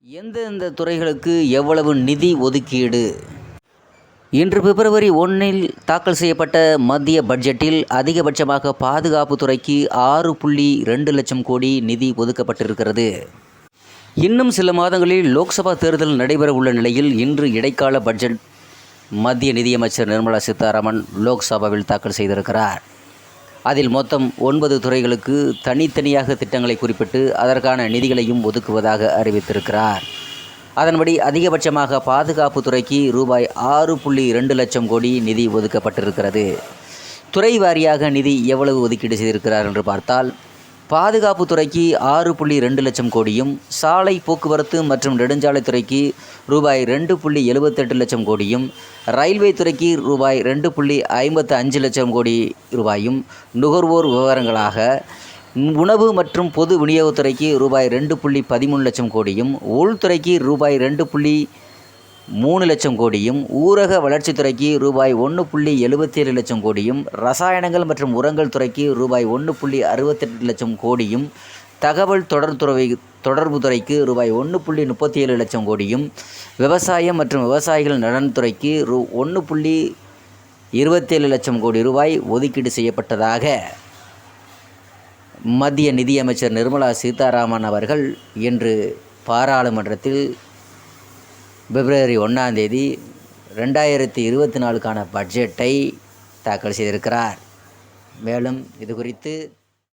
எந்தெந்த துறைகளுக்கு எவ்வளவு நிதி ஒதுக்கீடு? இன்று பிப்ரவரி 1இல் தாக்கல் செய்யப்பட்ட மத்திய பட்ஜெட்டில் அதிகபட்சமாக பாதுகாப்பு துறைக்கு 6.2 லட்சம் கோடி நிதி ஒதுக்கப்பட்டிருக்கிறது. இன்னும் சில மாதங்களில் லோக்சபா தேர்தல் நடைபெற உள்ள நிலையில் இன்று இடைக்கால பட்ஜெட் மத்திய நிதியமைச்சர் நிர்மலா சீதாராமன் லோக்சபாவில் தாக்கல் செய்திருக்கிறார். அதில் மொத்தம் 9 துறைகளுக்கு தனித்தனியாக திட்டங்களை குறிப்பிட்டு அதற்கான நிதிகளையும் ஒதுக்குவதாக அறிவித்திருக்கிறார். அதன்படி அதிகபட்சமாக பாதுகாப்பு துறைக்கு ரூபாய் 6.2 லட்சம் கோடி நிதி ஒதுக்கப்பட்டிருக்கிறது. துறை வாரியாக நிதி எவ்வளவு ஒதுக்கீடு செய்திருக்கிறார் என்று பார்த்தால், பாதுகாப்பு துறைக்கு 6.2 லட்சம் கோடியும், சாலை போக்குவரத்து மற்றும் நெடுஞ்சாலைத்துறைக்கு ரூபாய் 2.78 லட்சம் கோடியும், ரயில்வே துறைக்கு ரூபாய் 2.55 லட்சம் கோடி ரூபாயும், நுகர்வோர் விவகாரங்களாக உணவு மற்றும் பொது விநியோகத்துறைக்கு ரூபாய் 2.13 லட்சம் கோடியும், உள்துறைக்கு ரூபாய் 2.3 லட்சம் கோடியும், ஊரக வளர்ச்சித்துறைக்கு ரூபாய் 1.77 லட்சம் கோடியும், ரசாயனங்கள் மற்றும் உரங்கள் துறைக்கு ரூபாய் 1.68 லட்சம் கோடியும், தகவல் தொடர்பு துறைக்கு ரூபாய் 1.37 லட்சம் கோடியும், விவசாயம் மற்றும் விவசாயிகள் நலன்துறைக்கு 1.27 லட்சம் கோடி ரூபாய் ஒதுக்கீடு செய்யப்பட்டதாக மத்திய நிதியமைச்சர் நிர்மலா சீதாராமன் அவர்கள் இன்று பாராளுமன்றத்தில் பிப்ரவரி 1ஆம் தேதி 2024க்கான பட்ஜெட்டை தாக்கல் செய்திருக்கிறார். மேலும் இது குறித்து